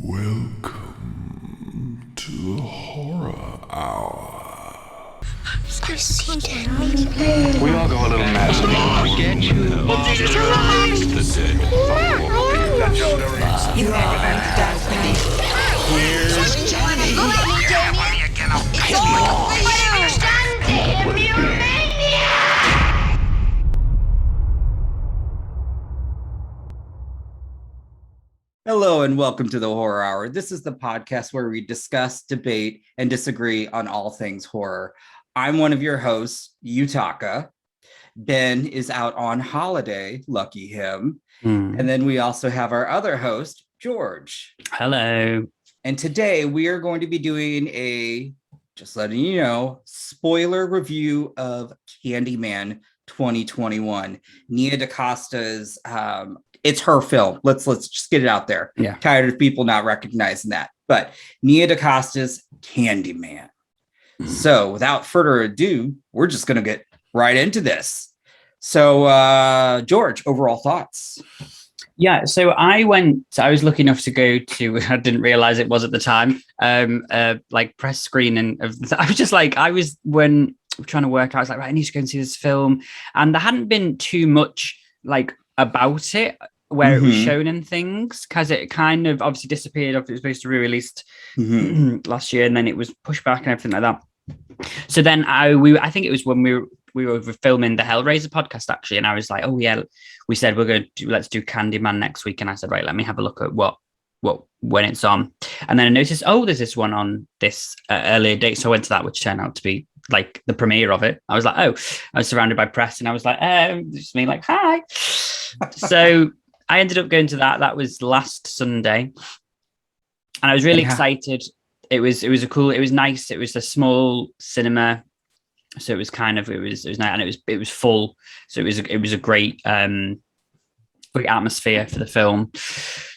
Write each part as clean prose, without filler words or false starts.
Welcome to the Horror Hour. We all go a little mad sometimes. Get you the You are Here's Johnny. Hello and welcome to the Horror Hour. This is the podcast where we discuss, debate, and disagree on all things horror. I'm one of your hosts, Yutaka. Ben is out on holiday, lucky him. And then we also have our other host, George. Hello. And today we are going to be doing a, just letting you know, spoiler review of Candyman 2021. Nia Dacosta's it's her film. Let's just get it out there. Yeah. Tired of people not recognizing that. But Nia Dacosta's Candyman. So without further ado, we're just going to get right into this. So George, overall thoughts? Yeah, so I was lucky enough to go to, I didn't realize it was at the time, like press screening of, when trying to work out, I was like, right, I need to go and see this film. And there hadn't been too much like about it where it was shown in things, because it kind of obviously disappeared. It was supposed to be released last year, and then it was pushed back and everything like that. So then I think it was when we were filming the Hellraiser podcast actually, and I was like, oh yeah, we said let's do Candyman next week, and I said, right, let me have a look at when it's on. And then I noticed, there's this one on this earlier date, so I went to that, which turned out to be like the premiere of it. I was like, I was surrounded by press, and I was like, just me, like, hi. So I ended up going to that. That was last Sunday, and I was really excited. It was nice. It was a small cinema, so it was nice, and it was full. So it was a great great atmosphere for the film.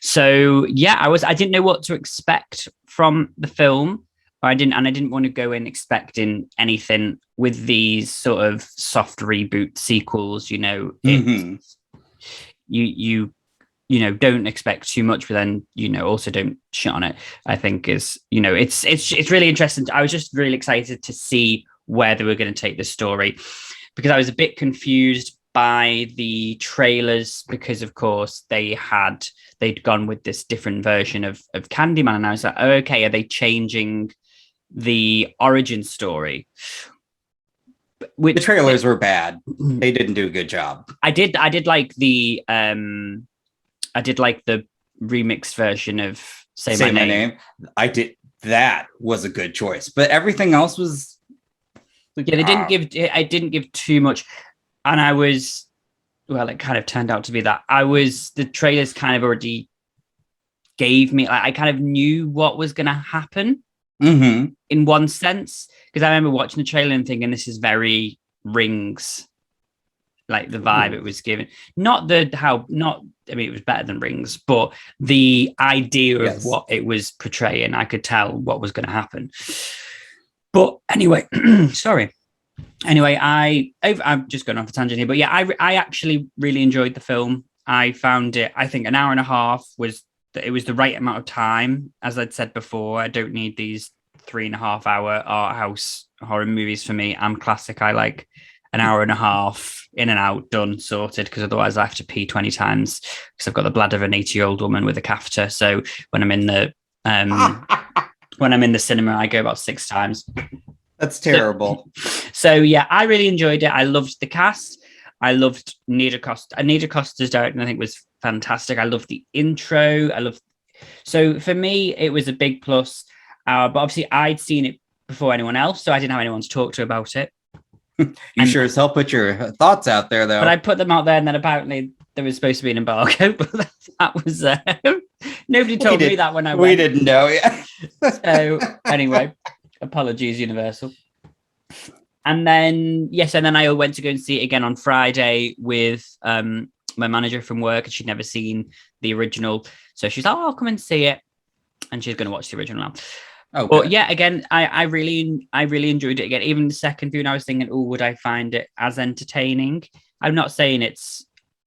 So yeah, I didn't know what to expect from the film. I didn't want to go in expecting anything with these sort of soft reboot sequels. You know, you know, don't expect too much, but then, you know, also don't shit on it. I think is, you know, it's really interesting. I was just really excited to see where they were going to take this story, because I was a bit confused by the trailers, because of course they'd gone with this different version of Candyman, and I was like, oh, okay, are they changing the origin story? The trailers were bad. They didn't do a good job. I did like the remixed version of Say My Name. I did. That was a good choice, but everything else was. Yeah, I didn't give too much, and it kind of turned out to be that the trailers kind of already gave me, like, I kind of knew what was going to happen in one sense, because I remember watching the trailer and thinking, this is very Rings, like the vibe it was given. I mean, it was better than Rings, but the idea of what it was portraying, I could tell what was going to happen. But anyway, sorry. Anyway, I'm just going off a tangent here, but yeah, I actually really enjoyed the film. I found it, I think an hour and a half was the right amount of time. As I'd said before, I don't need these 3.5 hour art house horror movies for me. I'm classic. I like an hour and a half, in and out, done, sorted, because otherwise I have to pee 20 times, because I've got the bladder of an 80-year-old woman with a catheter. So when I'm in the cinema, I go about 6 times. That's terrible. So yeah, I really enjoyed it. I loved the cast. I loved Nia Dacosta. Nia Dacosta's directing, I think, was fantastic. I loved the intro. So for me, it was a big plus. But obviously, I'd seen it before anyone else, so I didn't have anyone to talk to about it. You sure as hell put your thoughts out there, though. But I put them out there, and then apparently there was supposed to be an embargo. But that was nobody told me that when I went. We didn't know. Yeah. So anyway, apologies, Universal. And then I went to go and see it again on Friday with my manager from work, and she'd never seen the original, so she's like, I'll come and see it, and she's going to watch the original now. But yeah, again, I really enjoyed it again. Even the second viewing, I was thinking, would I find it as entertaining? I'm not saying it's,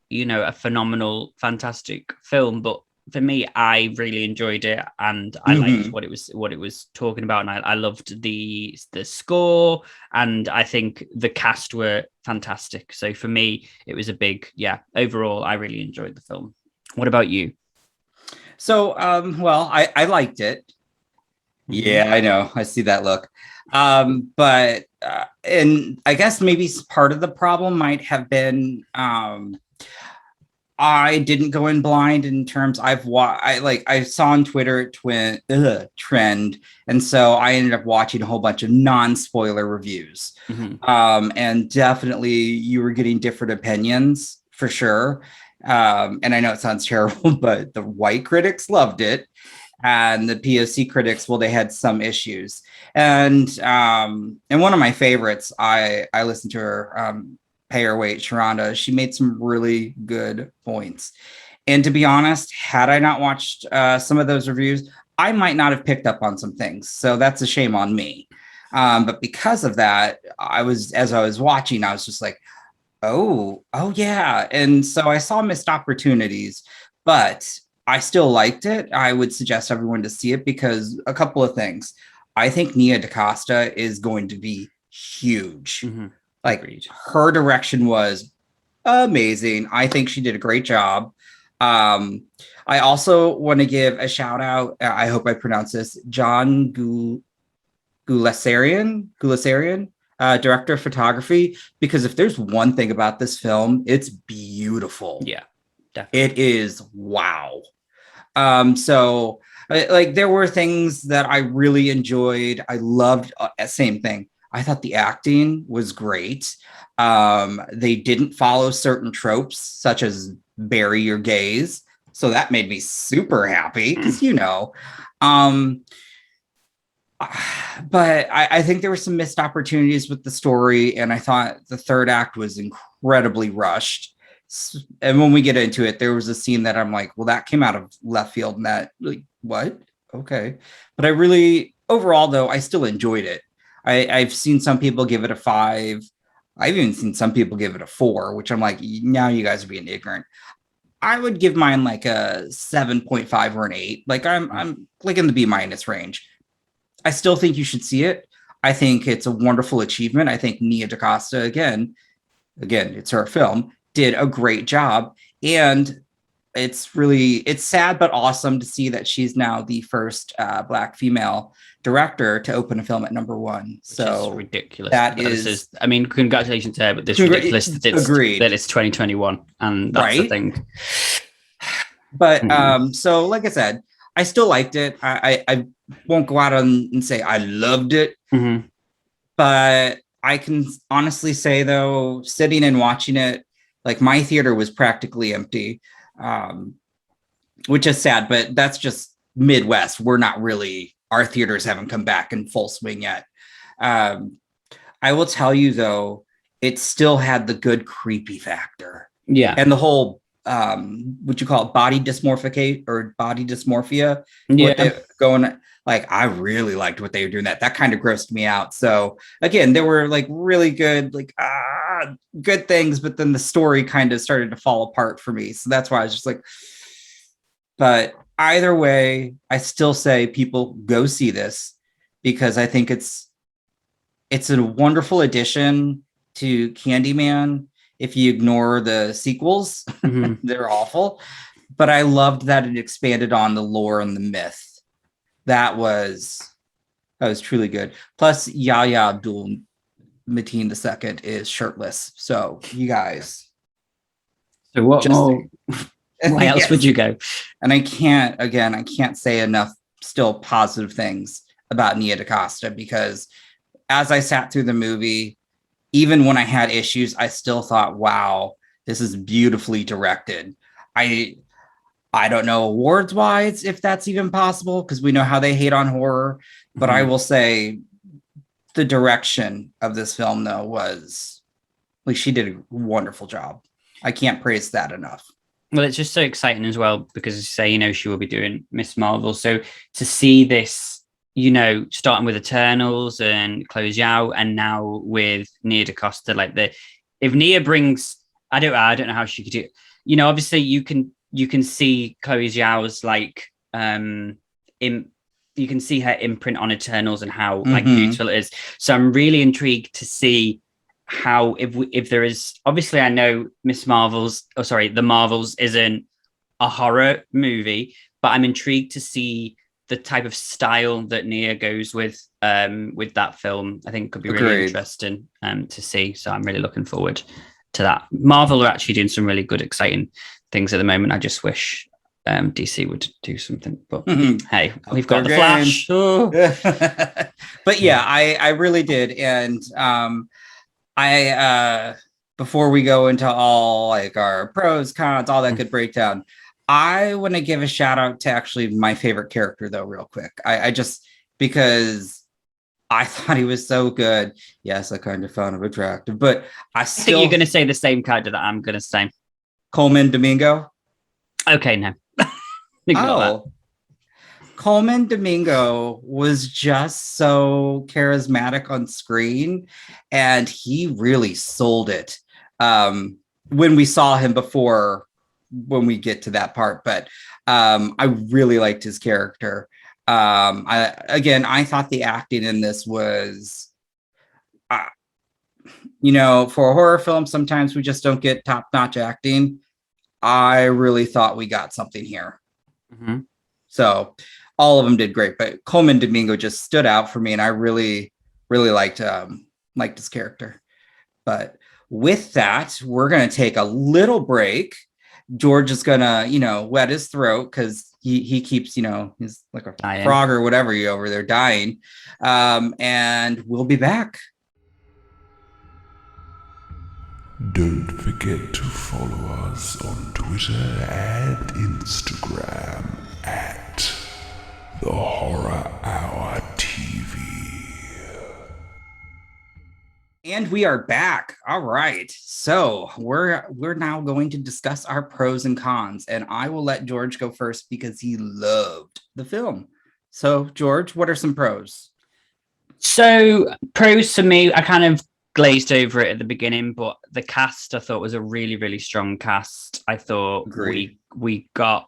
you know, a phenomenal, fantastic film, but for me, I really enjoyed it, and I liked what it was talking about, and I loved the score, and I think the cast were fantastic. So for me, it was a big, overall, I really enjoyed the film. What about you? So, well, I liked it. Yeah, I know. I see that look. But and I guess maybe part of the problem might have been I didn't go in blind in terms I saw on Twitter trend, and so I ended up watching a whole bunch of non-spoiler reviews. And definitely you were getting different opinions for sure. And I know it sounds terrible, but the white critics loved it. And the POC critics, well, they had some issues. And one of my favorites, I listened to her, Pay Her Weight, Sharonda. She made some really good points. And to be honest, had I not watched some of those reviews, I might not have picked up on some things. So that's a shame on me. But because of that, as I was watching, I was just like, oh yeah. And so I saw missed opportunities, but I still liked it. I would suggest everyone to see it because a couple of things. I think Nia Dacosta is going to be huge. Like Agreed. Her direction was amazing. I think she did a great job. I also want to give a shout out. I hope I pronounce this. John Gulasarian, director of photography. Because if there's one thing about this film, it's beautiful. Yeah. Definitely. It is wow. So like there were things that I really enjoyed. I loved same thing. I thought the acting was great. They didn't follow certain tropes such as bury your gaze. So that made me super happy because but I think there were some missed opportunities with the story, and I thought the third act was incredibly rushed. And when we get into it, there was a scene that I'm like, well, that came out of left field, and that like, what? Okay. But overall though, I still enjoyed it. I've seen some people give it a 5. I've even seen some people give it a 4, which I'm like, now you guys are being ignorant. I would give mine like a 7.5 or an 8. Like I'm like in the B- range. I still think you should see it. I think it's a wonderful achievement. I think Nia Dacosta, again, it's her film, did a great job. And it's sad but awesome to see that she's now the first Black female director to open a film at number 1. So is ridiculous. That is, I mean, congratulations to her, but this is ridiculous that it's 2021, and that's the thing. But so like I said, I still liked it. I won't go out and say I loved it, but I can honestly say though, sitting and watching it, like my theater was practically empty, which is sad, but that's just Midwest. Our theaters haven't come back in full swing yet. I will tell you though, it still had the good creepy factor. Yeah. And the whole, what you call it, body dysmorphia. Yeah. Like, I really liked what they were doing. That kind of grossed me out. So again, there were like really good, good things, but then the story kind of started to fall apart for me. So that's why I was just like, but either way, I still say people go see this because I think it's a wonderful addition to Candyman. If you ignore the sequels, they're awful. But I loved that it expanded on the lore and the myth. That was truly good. Plus, Yahya Abdul Mateen II is shirtless. So you guys. So what more? Why else would you go? And I can't say enough still positive things about Nia Dacosta, because as I sat through the movie, even when I had issues, I still thought, wow, this is beautifully directed. I don't know awards wise if that's even possible, because we know how they hate on horror, but I will say the direction of this film though was like, she did a wonderful job. I can't praise that enough. Well, it's just so exciting as well, because as you say, she will be doing Miss Marvel. So to see this, starting with Eternals and Chloe Zhao, and now with Nia Dacosta, if Nia brings, I don't know how she could do it. Obviously you can you can see Chloe Zhao's like you can see her imprint on Eternals and how like beautiful it is. So I'm really intrigued to see how if there is, obviously I know The Marvels isn't a horror movie, but I'm intrigued to see the type of style that Nia goes with that film. I think could be really interesting to see. So I'm really looking forward to that. Marvel are actually doing some really good, exciting things at the moment. I just wish DC would do something, but hey, we've got the Flash. Oh. But yeah, I really did, and I before we go into all like our pros, cons, all that good breakdown, I want to give a shout out to actually my favorite character though, real quick. I just, because I thought he was so good. Yes, I kind of found him attractive, but I think you're going to say the same character that I'm going to say. Coleman Domingo. Okay, no. Coleman Domingo was just so charismatic on screen, and he really sold it when we saw him before, when we get to that part. But I really liked his character. I thought the acting in this was, for a horror film, sometimes we just don't get top-notch acting. I really thought we got something here. So all of them did great, but Coleman Domingo just stood out for me, and I really, really liked his character. But with that, we're going to take a little break. George is going to, wet his throat because he keeps, he's like a frog or whatever you over there dying. And we'll be back. Don't forget to follow us on Twitter and Instagram at The Horror Hour TV. And we are back. All right. So we're now going to discuss our pros and cons, and I will let George go first because he loved the film. So George, what are some pros? So pros for me, I kind of glazed over it at the beginning, but the cast I thought was a really, really strong cast. I thought we got,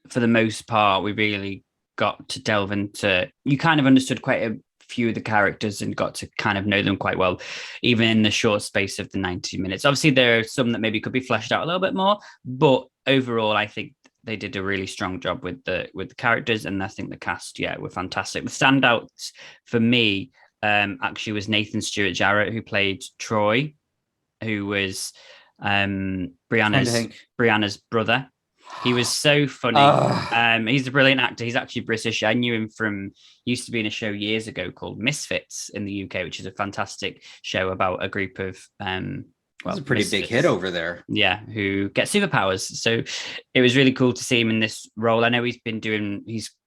for the most part, we really got to delve into, you kind of understood quite a few of the characters and got to kind of know them quite well, even in the short space of the 90 minutes. Obviously, there are some that maybe could be fleshed out a little bit more, but overall, I think they did a really strong job with the characters, and I think the cast, were fantastic. The standouts for me actually was Nathan Stewart Jarrett, who played Troy, who was Brianna's brother. He was so funny. He's a brilliant actor. He's actually British. I knew him from, used to be in a show years ago called Misfits in the UK, which is a fantastic show about a group of it's a pretty big hit over there. Yeah, who get superpowers. So it was really cool to see him in this role. I know he's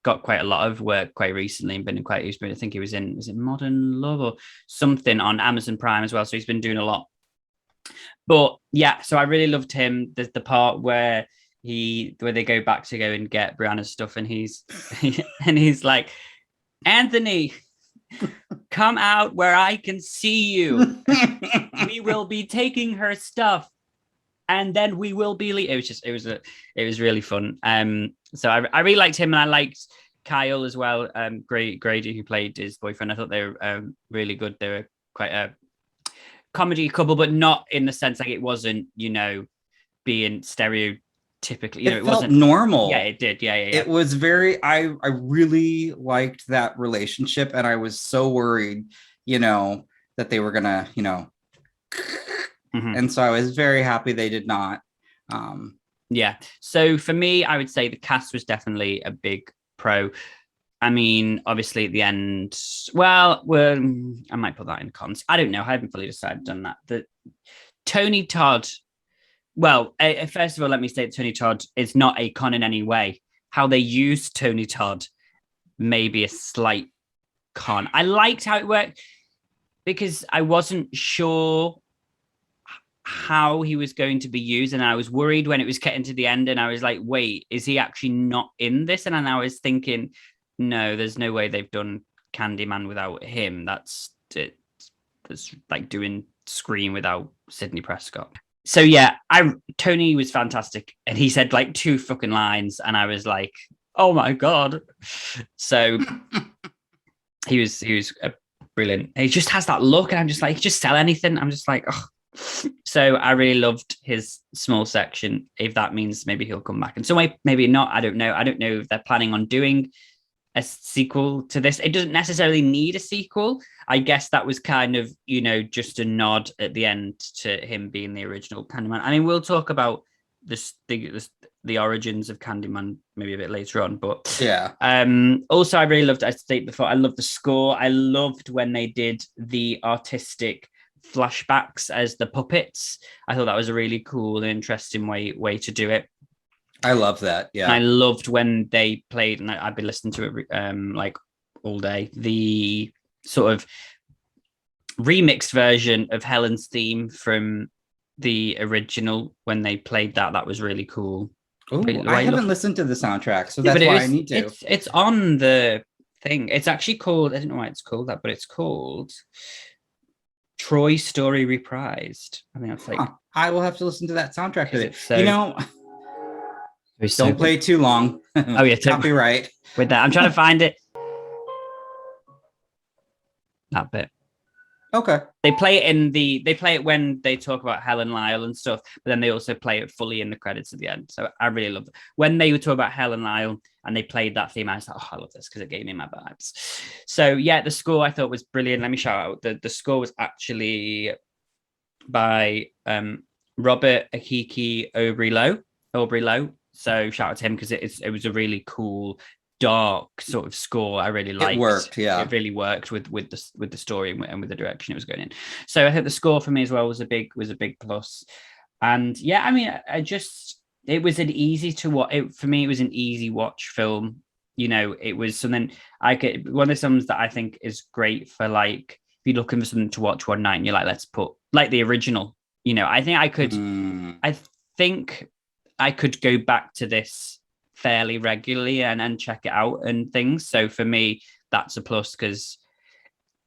got quite a lot of work quite recently and I think he was in Modern Love or something on Amazon Prime as well. So he's been doing a lot. But yeah, so I really loved him. There's the part where they go back to go and get Brianna's stuff, and he's like, Anthony, come out where I can see you. We will be taking her stuff, and then we will be. It was really fun. So I really liked him, and I liked Kyle as well. Grady, who played his boyfriend. I thought they were really good. They were quite a comedy couple, but not in the sense like it wasn't, being stereotypically. It wasn't normal. Yeah, it did. Yeah. It was very. I really liked that relationship, and I was so worried, that they were gonna, And so I was very happy they did not. Yeah. So for me, I would say the cast was definitely a big pro. I mean, obviously at the end, well, I might put that in cons. I don't know. I haven't fully decided on that. The Tony Todd. Well, first of all, let me say that Tony Todd is not a con in any way. How they used Tony Todd may be a slight con. I liked how it worked because I wasn't sure how he was going to be used, and I was worried when it was getting to the end, and I was like, wait, is he actually not in this? And then I was thinking, no, there's no way they've done Candyman without him. That's like doing Scream without Sidney Prescott. So yeah, Tony was fantastic, and he said like 2 fucking lines, and I was like, oh my god. So he was brilliant. He just has that look, and I'm just like, he could just sell anything. I'm just like, oh. So I really loved his small section. If that means maybe he'll come back in some way, maybe not. I don't know. I don't know if they're planning on doing a sequel to this. It doesn't necessarily need a sequel. I guess that was kind of, just a nod at the end to him being the original Candyman. I mean, we'll talk about the origins of Candyman maybe a bit later on, but yeah. Also, I really loved, I stated before, I loved the score. I loved when they did the artistic flashbacks as the puppets. I thought that was a really cool and interesting way to do it. I love that. Yeah. And I loved when they played, and I've been listening to it like all day, the sort of remixed version of Helen's theme from the original when they played that. That was really cool. Ooh, I haven't listened to the soundtrack, so that's why I need to. It's on the thing. It's actually called, I don't know why it's called that, but it's called Troy Story Reprised. I mean, it's like, I will have to listen to that soundtrack. So don't play too long. Oh yeah, copyright. With that, I'm trying to find it. That bit. Okay. They play it when they talk about Helen Lyle and stuff, but then they also play it fully in the credits at the end. So I really love it. When they would talk about Helen Lyle and they played that theme, I was like, oh, I love this because it gave me my vibes. So yeah, the score I thought was brilliant. Let me shout out the score was actually by Robert Akiki Aubrey Lowe. So shout out to him because it was a really cool, dark sort of score. I really liked. It worked, yeah. It really worked with the story and with the direction it was going in. So I think the score for me as well was a big plus. And yeah, I mean, it was an easy to watch. For me, it was an easy watch film. It was something one of the films that I think is great for like if you're looking for something to watch one night and you're like, let's put like the original. I think I could. I think I could go back to this fairly regularly and check it out and things. So for me, that's a plus because,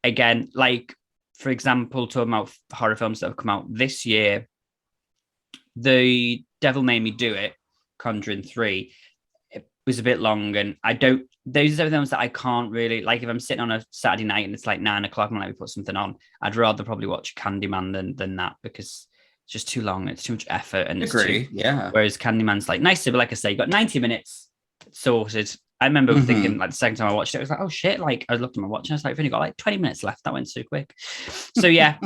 again, like, for example, talking about horror films that have come out this year, The Devil Made Me Do It, Conjuring 3, it was a bit long and those are the films that I can't really, like if I'm sitting on a Saturday night and it's like 9 o'clock and let me put something on, I'd rather probably watch Candyman than that because it's just too long. It's too much effort. And yeah. Whereas Candyman's like nicer, but like I say, you got 90 minutes sorted. I remember thinking like the second time I watched it, I was like, oh shit. Like I was looking at my watch and I was like, I've only got like 20 minutes left. That went so quick. So yeah,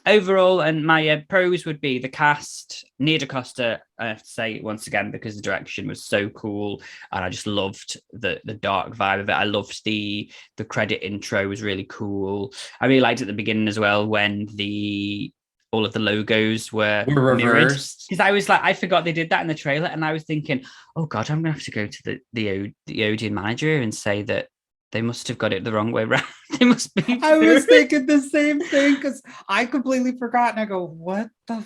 overall, and my pros would be the cast, Nia Dacosta, I have to say once again, because the direction was so cool. And I just loved the dark vibe of it. I loved the credit intro was really cool. I really liked at the beginning as well when all of the logos were reversed. Because I was like, I forgot they did that in the trailer, and I was thinking, oh god, I'm gonna have to go to the Odeon manager and say that they must have got it the wrong way around. They must be. I was thinking the same thing because I completely forgot, and I go, what the?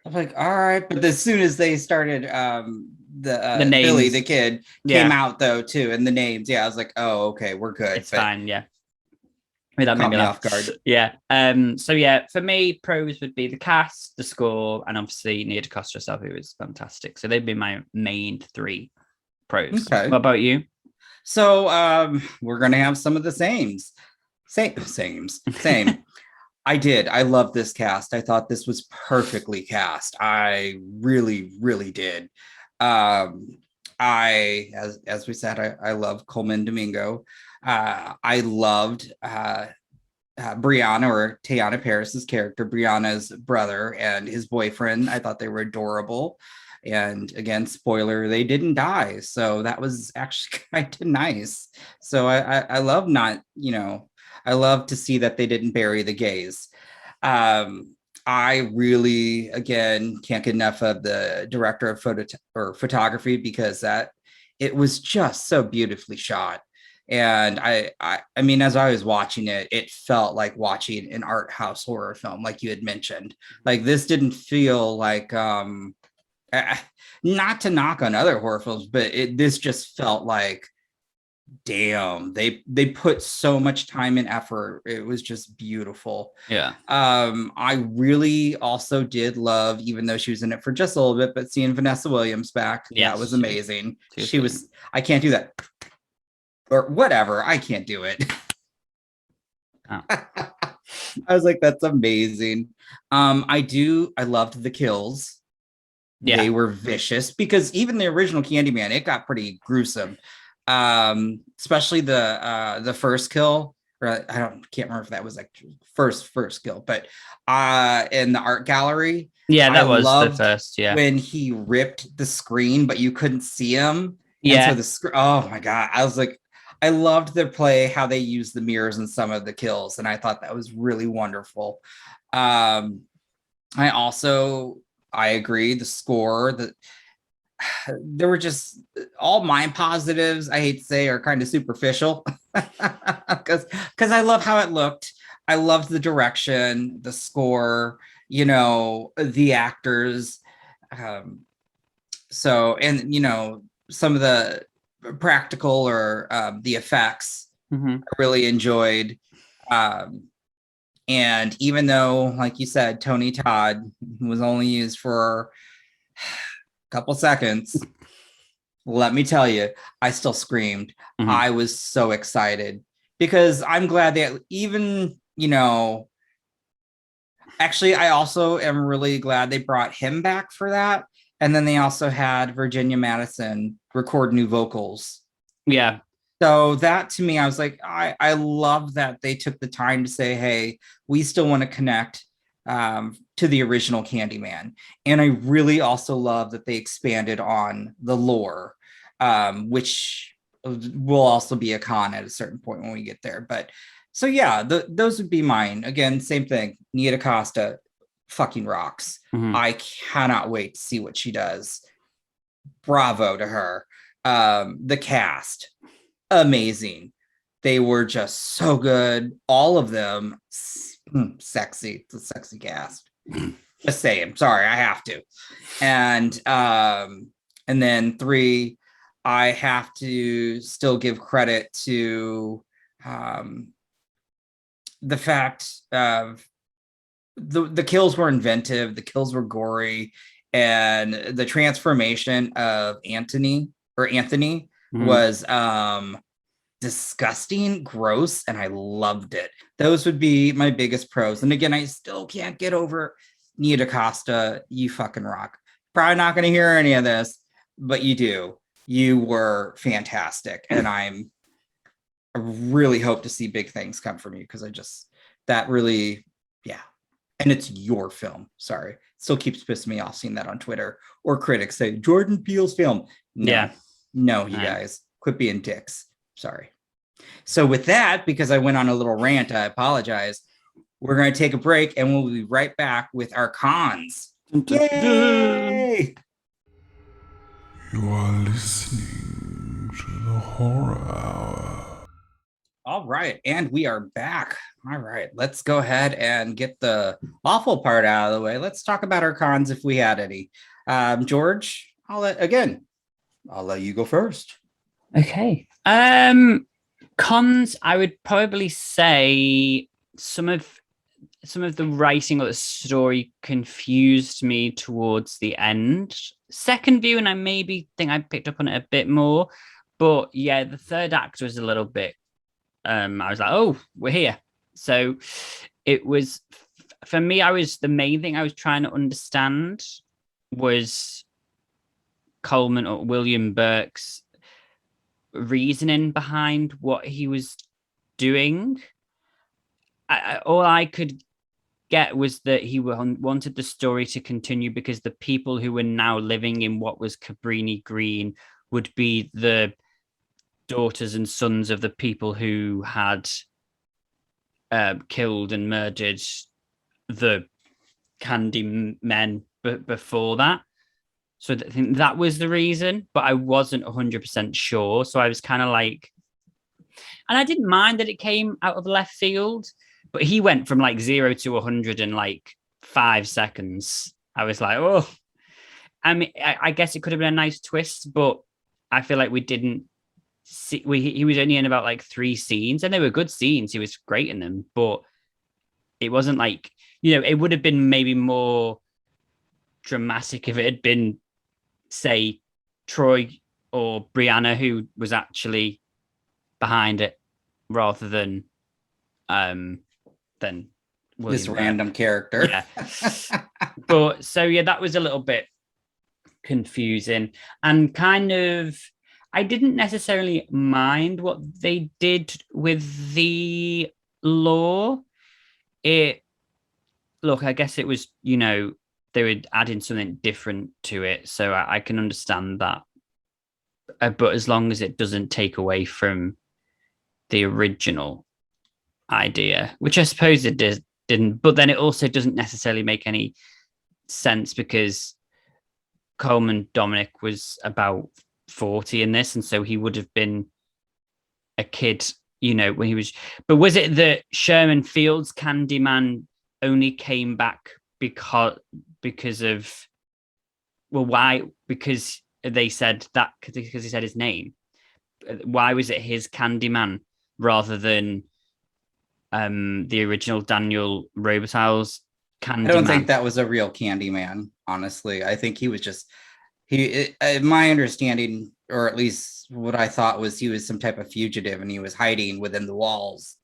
I'm like, all right, but as soon as they started, the names. Billy the kid came out though too, and the names, I was like, oh, okay, we're good. It's fine, yeah. That made me off guard. Yeah. So yeah, for me, pros would be the cast, the score, and obviously Nia Dacosta herself, who is fantastic. So they'd be my main 3 pros. Okay. What about you? So we're gonna have some of the same. I love this cast. I thought this was perfectly cast. I really, really did. As we said, I love Coleman Domingo. I loved Brianna, or Teyana Paris's character, Brianna's brother and his boyfriend. I thought they were adorable. And again, spoiler, they didn't die. So that was actually kind of nice. So I love I love to see that they didn't bury the gays. I really, again, can't get enough of the director of photography because it was just so beautifully shot. And I mean, as I was watching it, it felt like watching an art house horror film, like you had mentioned. Like this didn't feel like, not to knock on other horror films, but this just felt like damn, they put so much time and effort. It was just beautiful. Yeah. I really also did love, even though she was in it for just a little bit, but seeing Vanessa Williams back, Yes, that was amazing. she was I can't do that. Or whatever, I can't do it. Oh. I was like, that's amazing. I loved the kills. Yeah. They were vicious because even the original Candyman, it got pretty gruesome. Especially the first kill. Or can't remember if that was like first kill, but in the art gallery. Yeah, that I was the loved first. Yeah. when he ripped the screen, but you couldn't see him. Yeah. And so oh my God. I was like, I loved their play, how they used the mirrors in some of the kills. And I thought that was really wonderful. I agree. The score, there were just all my positives, I hate to say, are kind of superficial because I love how it looked. I loved the direction, the score, the actors. Some of the practical or the effects I really enjoyed. And even though, like you said, Tony Todd was only used for a couple seconds, let me tell you, I still screamed. I was so excited because I'm glad that even, actually, I also am really glad they brought him back for that. And then they also had Virginia Madison record new vocals. Yeah. So that to me, I was like, I love that they took the time to say, hey, we still want to connect to the original Candyman. And I really also love that they expanded on the lore, which will also be a con at a certain point when we get there. But so yeah, those would be mine. Again, same thing. Nia Dacosta fucking rocks. I cannot wait to see what she does. Bravo to her. The cast, amazing. They were just so good. All of them sexy. It's a sexy cast. Just saying. Sorry, I have to. And then 3, I have to still give credit to the fact of the kills were inventive, the kills were gory, and the transformation of Anthony was disgusting, gross, and I loved it. Those would be my biggest pros. And again, I still can't get over Nia Dacosta. You fucking rock. Probably not going to hear any of this, but you do. You were fantastic, and I really hope to see big things come from you because yeah. And it's your film. Sorry. Still keeps pissing me off seeing that on Twitter or critics say Jordan Peele's film. No, yeah. No, you guys quit being dicks. Sorry. So with that, because I went on a little rant, I apologize. We're going to take a break and we'll be right back with our cons. Yay! You are listening to the Horror Hour. All right, and we are back. All right, let's go ahead and get the awful part out of the way. Let's talk about our cons if we had any. George, I'll let you go first. Okay. Cons, I would probably say some of the writing or the story confused me towards the end. Second view, and I maybe think I picked up on it a bit more. But yeah, the third act was a little bit I was like, oh, we're here. So it was, for me, the main thing I was trying to understand was Coleman or William Burke's reasoning behind what he was doing. All I could get was that he wanted the story to continue because the people who were now living in what was Cabrini Green would be the daughters and sons of the people who had killed and murdered the Candymen before that. So I think that was the reason, but I wasn't 100% sure. So I was kind of like, and I didn't mind that it came out of left field, but he went from like 0 to 100 in like 5 seconds. I was like, oh, I mean, I guess it could have been a nice twist, but I feel like we didn't he was only in about like 3 scenes, and they were good scenes. He was great in them, but it wasn't like, it would have been maybe more dramatic if it had been, say, Troy or Brianna who was actually behind it, rather than this William random character. Yeah. But so yeah, that was a little bit confusing, and kind of, I didn't necessarily mind what they did with the lore. I guess it was, they were adding something different to it, so I can understand that. But as long as it doesn't take away from the original idea, which I suppose it didn't, but then it also doesn't necessarily make any sense, because Coleman Dominic was about 40 in this, and so he would have been a kid, when he was. But was it that Sherman Field's Candyman only came back because of, well, why? Because they said that, because he said his name. Why was it his Candyman rather than the original Daniel Robitaille's Candyman? I don't think that was a real Candyman, honestly. I think he was just, my understanding, or at least what I thought, was he was some type of fugitive, and he was hiding within the walls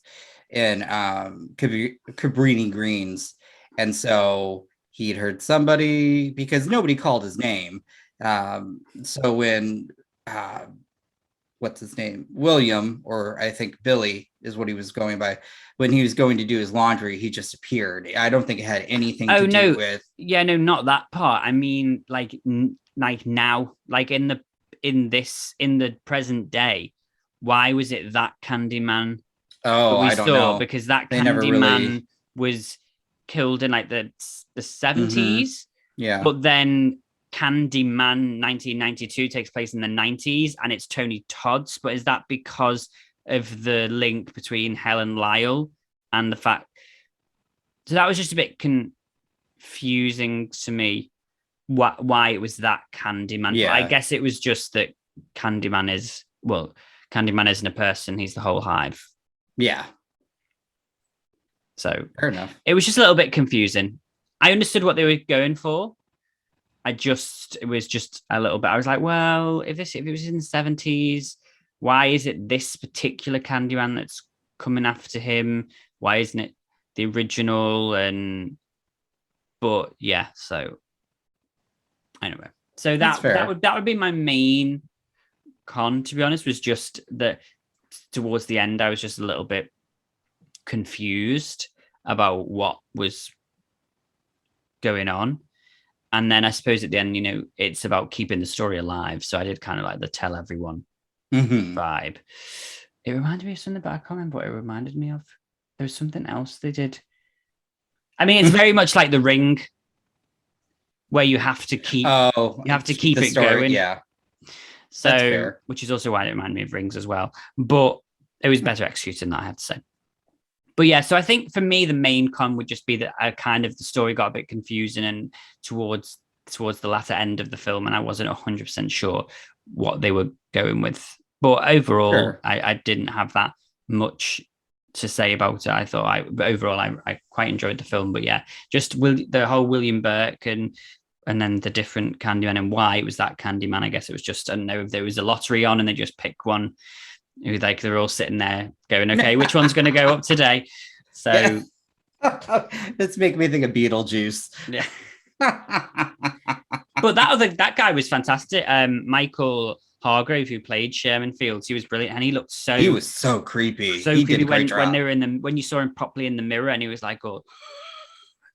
in Cabrini Greens. And so he'd heard somebody, because nobody called his name. So when, what's his name? William, or I think Billy is what he was going by. When he was going to do his laundry, he just appeared. I don't think it had anything to do with. Yeah, no, not that part. I mean, like now, like in the present day, why was it that Candyman? Oh, I don't know, because that Candyman was killed in like the 70s. Mm-hmm. Yeah, but then Candyman 1992 takes place in the 90s, and it's Tony Todd's. But is that because of the link between Helen Lyle and the fact? So that was just a bit confusing to me, why it was that Candyman. Yeah. But I guess it was just that Candyman isn't a person, he's the whole hive. Yeah. So fair enough. It was just a little bit confusing. I understood what they were going for. It was just a little bit. I was like, well, if it was in the 70s, why is it this particular Candyman that's coming after him? Why isn't it the original? But yeah, so anyway, so that would be my main con, to be honest, was just that towards the end I was just a little bit confused about what was going on. And then I suppose at the end, it's about keeping the story alive. So I did kind of like the tell everyone vibe. It reminded me of something, but I can't remember what it reminded me of. There was something else they did. I mean, it's very much like The Ring, where you have to keep it story, going. Yeah. So, which is also why it reminded me of Rings as well. But it was better executed than that, I have to say. But yeah, so I think for me, the main con would just be that the story got a bit confusing and towards the latter end of the film, and I wasn't 100% sure what they were going with. But overall, sure. I didn't have that much to say about it. I thought I quite enjoyed the film. But yeah, just the whole William Burke and then the different Candyman and why it was that Candyman. I guess it was just, I don't know if there was a lottery on and they just pick one. Like they're all sitting there going, okay, which one's going to go up today? So it's making me think of Beetlejuice. Yeah. But that guy was fantastic. Michael Hargrave, who played Sherman Fields, he was brilliant, and he was so creepy. So creepy when they were when you saw him properly in the mirror, and he was like, oh,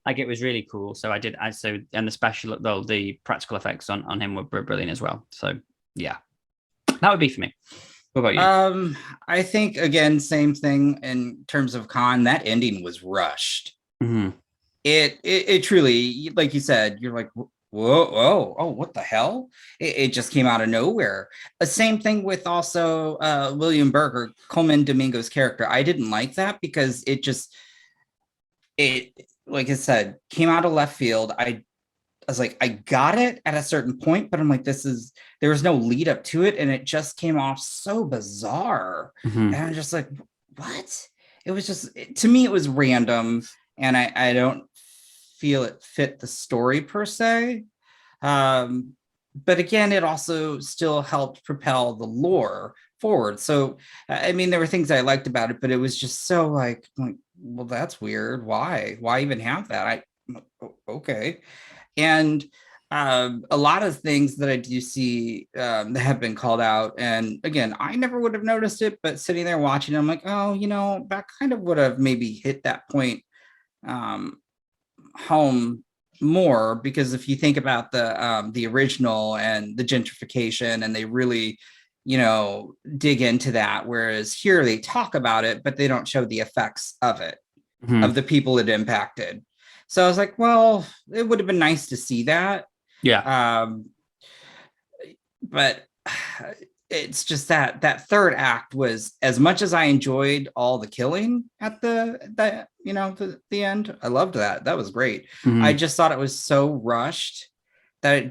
like it was really cool. So and the practical effects on him were brilliant as well. So yeah, that would be for me. What about you? I think, again, same thing in terms of con. That ending was rushed. Mm-hmm. It truly, like you said, you're like, whoa, oh, what the hell? It just came out of nowhere. Same thing with also William Burke, or Coleman Domingo's character. I didn't like that because it like I said, came out of left field. I was like, I got it at a certain point, but I'm like, there was no lead up to it, and it just came off so bizarre. Mhm. And I'm just like, what? It was just, to me, it was random, and I don't feel it fit the story per se. But again, it also still helped propel the lore forward. So, I mean, there were things I liked about it, but it was just so like well, that's weird. Why even have that? Okay. And a lot of things that I do see that have been called out. And again, I never would have noticed it, but sitting there watching, I'm like, oh, that kind of would have maybe hit that point home more, because if you think about the original and the gentrification, and they really dig into that, whereas here they talk about it but they don't show the effects of it, of the people it impacted. So I was like, well, it would have been nice to see that. Yeah. But it's just that third act was, as much as I enjoyed all the killing at the end, I loved that. That was great. I just thought it was so rushed that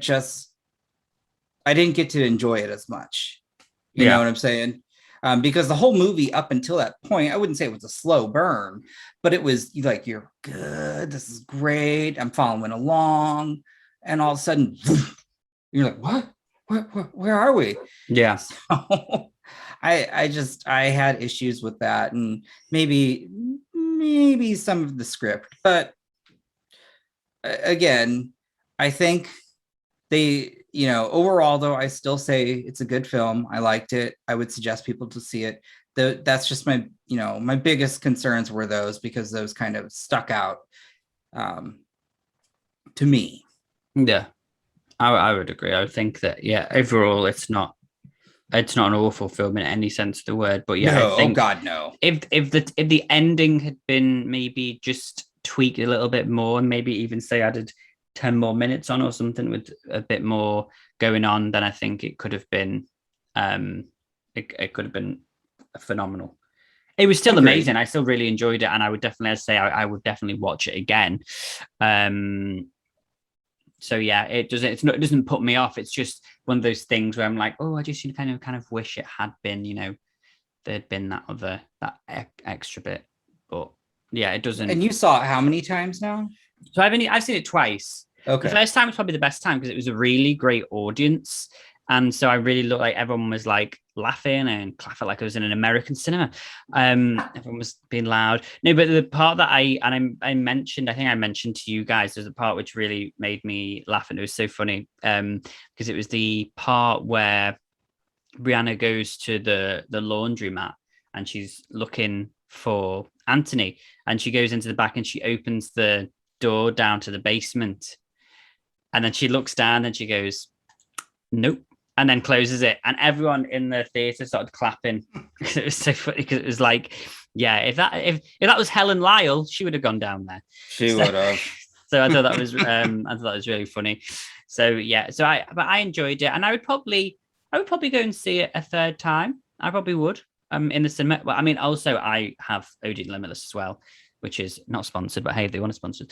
I didn't get to enjoy it as much. You know what I'm saying? Because the whole movie up until that point, I wouldn't say it was a slow burn, but it was like, you're good, this is great, I'm following along, and all of a sudden, you're like, what? Where are we? Yeah. So I had issues with that, and maybe some of the script, but again, I think they, overall though, I still say it's a good film. I liked it. I would suggest people to see it. That's just my, my biggest concerns were those, because those kind of stuck out to me. Yeah. I would agree. I would think that, overall, it's not an awful film in any sense of the word, but No, I think, oh God, no. If the ending had been maybe just tweaked a little bit more, and maybe even say added 10 more minutes on or something with a bit more going on, then I think it could have been it could have been phenomenal. It was still amazing. I still really enjoyed it, and I would definitely say I would definitely watch it again. So yeah, it doesn't put me off. It's just one of those things where I'm like, oh, I just kind of wish it had been, there'd been that extra bit. But yeah, it doesn't. And you saw it how many times now? So I've seen it twice. Okay. The first time was probably the best time because it was a really great audience. And so I really looked like everyone was like laughing and clapping like it was in an American cinema. Everyone was being loud. No, but the part that I mentioned, I think I mentioned to you guys, there's a part which really made me laugh, and it was so funny because it was the part where Brianna goes to the laundromat and she's looking for Anthony, and she goes into the back and she opens the door down to the basement, and then she looks down and she goes, nope, and then closes it, and everyone in the theater started clapping. It was so funny because it was like, yeah, if that was Helen Lyle, she would have gone down there. She would have. So I thought that was really funny. So yeah, but I enjoyed it, and I would probably go and see it a third time. I probably would in the cinema. Well, I mean, also I have OD Limitless as well, which is not sponsored, but hey, if they want to sponsor,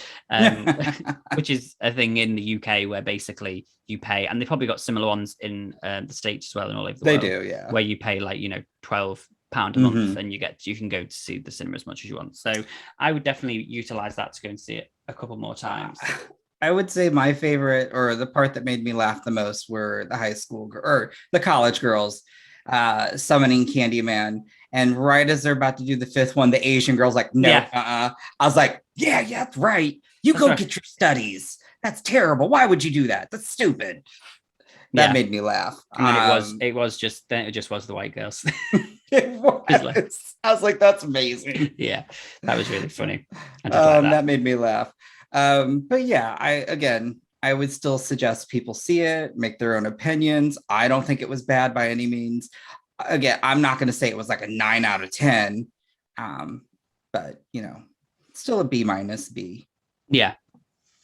which is a thing in the UK where basically you pay, and they've probably got similar ones in the States as well and all over the world. They do, yeah. Where you pay like, £12 a month and you can go to see the cinema as much as you want. So I would definitely utilize that to go and see it a couple more times. I would say my favorite, or the part that made me laugh the most, were the high school or the college girls summoning Candyman, and right as they're about to do the fifth one, the Asian girl's like, no, I was like, yeah, that's right, get your studies, that's terrible, why would you do that, that's stupid. That made me laugh. And then it just was the white girls. It was. I was like, that's amazing. Yeah, that was really funny. That made me laugh. But yeah, I would still suggest people see it, make their own opinions. I don't think it was bad by any means. Again, I'm not going to say it was like a 9 out of 10, but still a B-. Yeah,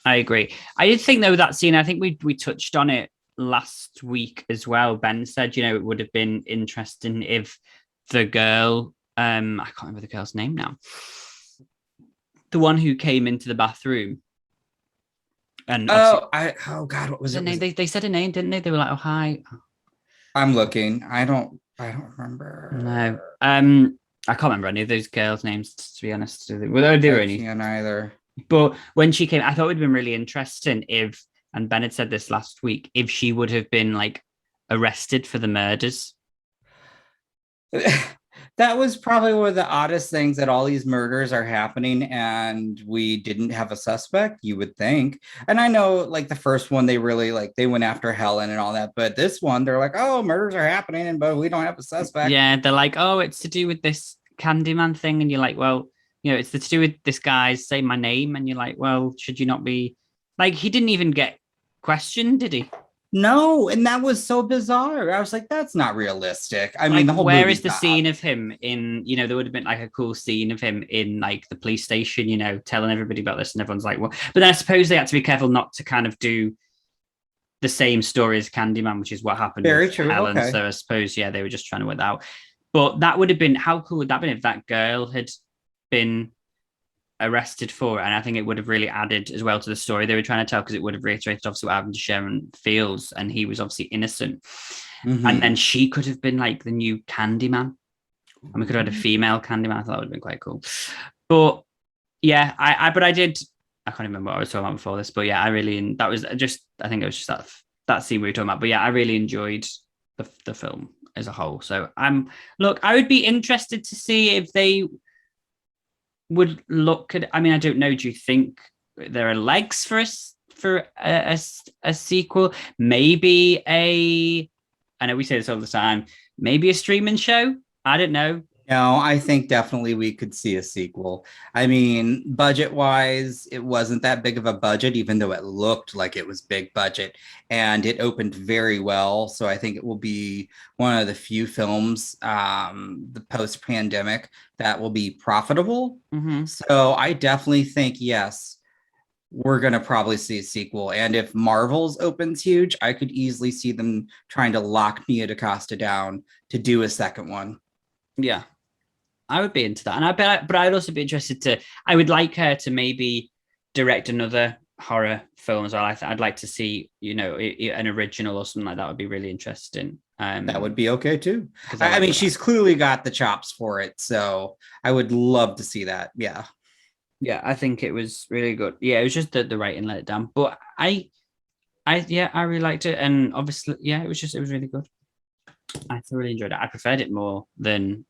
I agree. I did think though that scene, I think we touched on it last week as well. Ben said, it would have been interesting if the girl, I can't remember the girl's name now, the one who came into the bathroom And obviously, oh God, what was the it? name? They said a name, didn't they? They were like, "Oh, hi." I'm looking. I don't remember. No. I can't remember any of those girls' names, to be honest. Well, they were I only. can't either. But when she came, I thought it would have been really interesting if, and Ben had said this last week, if she would have been like arrested for the murders. That was probably one of the oddest things, that all these murders are happening and we didn't have a suspect, you would think. And I know, like, the first one, they really, like, they went after Helen and all that, but this one, they're like, oh, murders are happening, and but we don't have a suspect. Yeah, they're like, oh, it's to do with this Candyman thing, and you're like, well, it's to do with this guy's say my name, and you're like, well, should you not be like? He didn't even get questioned, did he? No, and that was so bizarre. I was like, that's not realistic. I mean, Like, the whole where movie's is the not scene of him in, there would have been like a cool scene of him in like the police station, telling everybody about this, and everyone's like, well, but then I suppose they had to be careful not to kind of do the same story as Candyman, which is what happened Very with true. Helen. Okay. So I suppose, yeah, they were just trying to work that out. But that would have been, how cool would that have been if that girl had been arrested for it? And I think it would have really added as well to the story they were trying to tell, because it would have reiterated obviously what happened to Sharon Fields, and he was obviously innocent. Mhm. And then she could have been like the new Candyman, and we could have had a female Candyman. I thought that would have been quite cool. But yeah, I can't remember what I was talking about before this, but yeah, I think it was just that scene we were talking about. But yeah, I really enjoyed the film as a whole. So look, I would be interested to see if they would look at. I mean, I don't know. Do you think there are legs for a sequel? Maybe I know we say this all the time. Maybe a streaming show. I don't know. No, I think definitely we could see a sequel. I mean, budget wise, it wasn't that big of a budget, even though it looked like it was big budget, and it opened very well. So I think it will be one of the few films, the post pandemic, that will be profitable. Mm-hmm. So I definitely think, yes, we're going to probably see a sequel. And if Marvel's opens huge, I could easily see them trying to lock Nia Dacosta down to do a second one. Yeah. I would be into that, and but I'd also be interested I would like her to maybe direct another horror film as well. I'd like to see, an original or something like that. Would be really interesting. That would be okay too. I mean, she's clearly got the chops for it, so I would love to see that. Yeah, I think it was really good. Yeah, it was just the writing let it down, but I really liked it, and obviously, yeah, it was really good. I thoroughly enjoyed it. I preferred it more than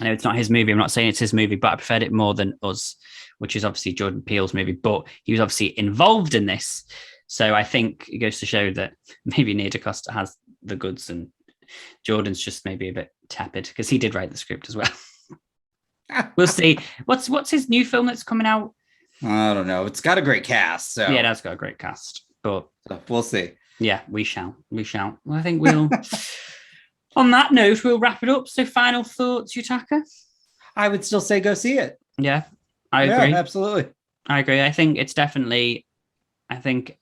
I know it's not his movie. I'm not saying it's his movie, but I preferred it more than Us, which is obviously Jordan Peele's movie. But he was obviously involved in this. So I think it goes to show that maybe Nia Dacosta has the goods and Jordan's just maybe a bit tepid, because he did write the script as well. We'll see. What's his new film that's coming out? I don't know. It's got a great cast. So yeah, it has got a great cast. But we'll see. Yeah, we shall. Well, I think we'll... On that note, we'll wrap it up. So final thoughts, Yutaka? I would still say go see it. Yeah, I agree. Yeah, absolutely. I agree. I think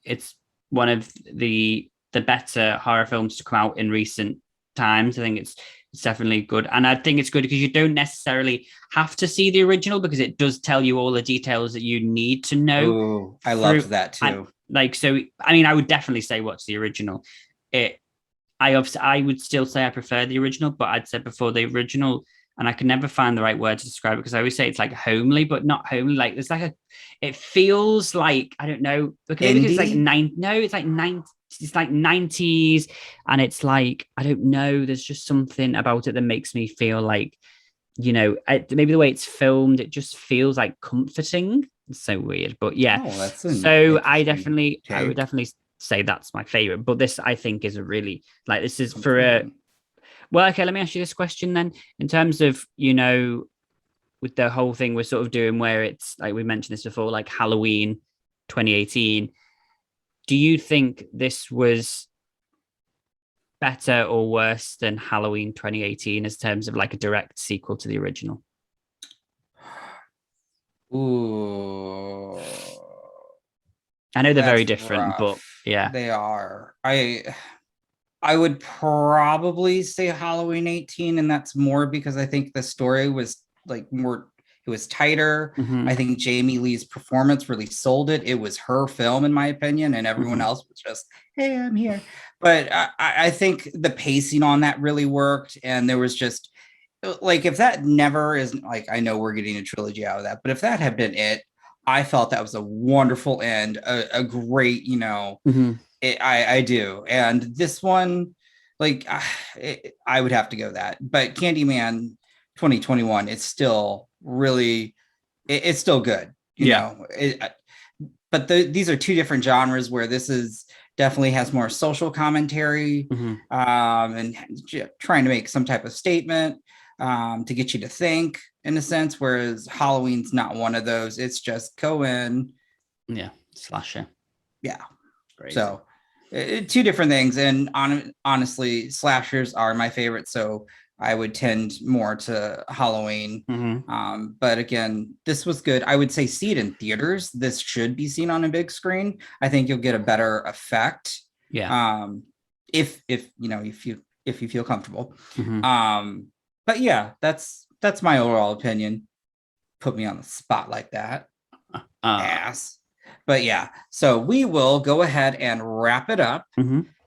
it's one of the better horror films to come out in recent times. I think it's definitely good. And I think it's good because you don't necessarily have to see the original, because it does tell you all the details that you need to know. Ooh, I loved that too. I would definitely say watch the original. I would still say I prefer the original, but I'd said before the original, and I can never find the right word to describe it, because I always say it's like homely, but not homely. Like there's like it feels like, I don't know, maybe it's like it's like 90s, and it's like, I don't know, there's just something about it that makes me feel like, maybe the way it's filmed, it just feels like comforting. It's so weird, but yeah. I would definitely say that's my favorite, but this I think is a really, like, this is for a okay, let me ask you this question then, in terms of, with the whole thing we're sort of doing, where it's like we mentioned this before, like Halloween 2018, do you think this was better or worse than Halloween 2018 as terms of like a direct sequel to the original? Ooh, I know they're very different, but yeah, they are. I would probably say Halloween 18, and that's more because I think the story was like more, it was tighter. Mhm. I think Jamie Lee's performance really sold it. It was her film, in my opinion, and everyone else was just, hey, I'm here. But I think the pacing on that really worked, and there was just like, if that never is, like, I know we're getting a trilogy out of that, but if that had been it, I felt that was a wonderful end, a great, I do. And this one, like, I would have to go that. But Candyman 2021, it's still really, it's still good, you know. But these are two different genres, where this is definitely has more social commentary, and trying to make some type of statement, to get you to think, in a sense, whereas Halloween's not one of those. It's just go in. Yeah, slasher. Yeah. Crazy. So two different things. And honestly, slashers are my favorite. So I would tend more to Halloween. But again, this was good. I would say see it in theaters. This should be seen on a big screen. I think you'll get a better effect. Yeah. If you feel comfortable. But yeah, that's my overall opinion. Put me on the spot like that. Ass. But yeah, so we will go ahead and wrap it up.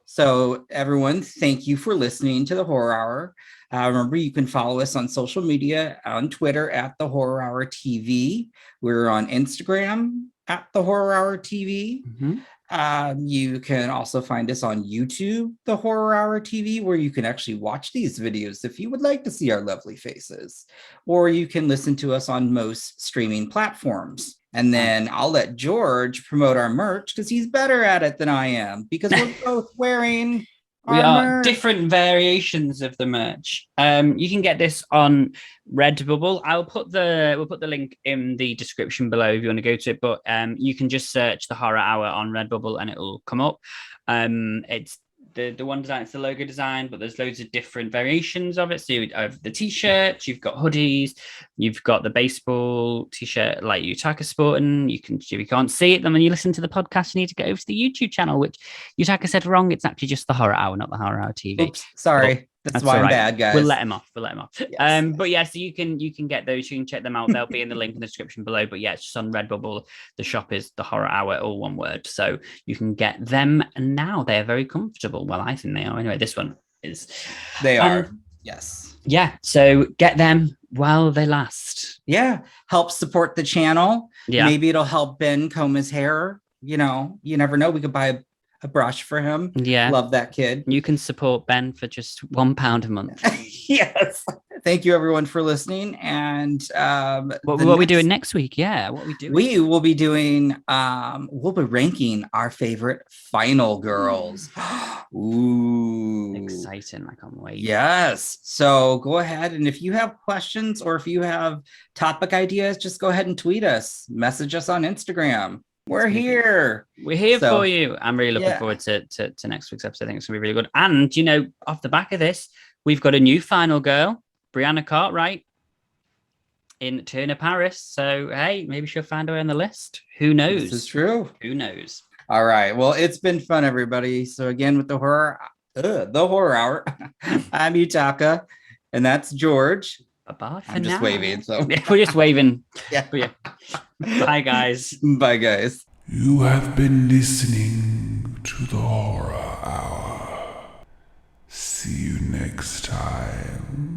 So everyone, thank you for listening to the Horror Hour. Remember, you can follow us on social media, on Twitter at the Horror Hour TV. We're on Instagram at the Horror Hour TV. You can also find us on YouTube, the Horror Hour TV, where you can actually watch these videos if you would like to see our lovely faces. Or you can listen to us on most streaming platforms. And then I'll let George promote our merch, because he's better at it than I am, because we're both wearing we are different variations of the merch. You can get this on Redbubble. We'll put the link in the description below if you want to go to it. But you can just search the Horror Hour on Redbubble and it will come up. It's the one design, it's the logo design, but there's loads of different variations of it. So you have the t-shirts, you've got hoodies, you've got the baseball t-shirt like Yutaka sporting. If you can't see it, then when you listen to the podcast, you need to go over to the YouTube channel, which Yutaka said wrong. It's actually just the Horror Hour, not the Horror Hour TV. Oops, sorry. That's why I'm bad, guys. We'll let him off. Yes. But yeah, so you can get those. You can check them out. They'll be in the link in the description below. But yeah, it's just on Redbubble. The shop is the Horror Hour, all one word. So you can get them now. They are very comfortable. Well, I think they are. Anyway, this one is. They are. Yes. Yeah. So get them while they last. Yeah. Help support the channel. Yeah. Maybe it'll help Ben comb his hair. You never know. We could buy a brush for him. Yeah. Love that kid. You can support Ben for just £1 a month. Yes. Thank you everyone for listening. And what are we doing next week? Yeah. What are we doing? We will be doing we'll be ranking our favorite final girls. Ooh. Exciting. I can't wait. Yes. So go ahead, and if you have questions or if you have topic ideas, just go ahead and tweet us, message us on Instagram. We're here. We're here for you. I'm really looking forward to next week's episode. I think it's going to be really good. And, off the back of this, we've got a new final girl, Brianna Cartwright, in Turner, Paris. So, hey, maybe she'll find her way on the list. Who knows? This is true. Who knows? All right. Well, it's been fun, everybody. So again, with the Horror Hour, I'm Yutaka, and that's George. Bye-bye for I'm just now. waving. So Yeah, we're just waving. Yeah. But yeah. Bye, guys. Bye, guys. You have been listening to the Horror Hour. See you next time.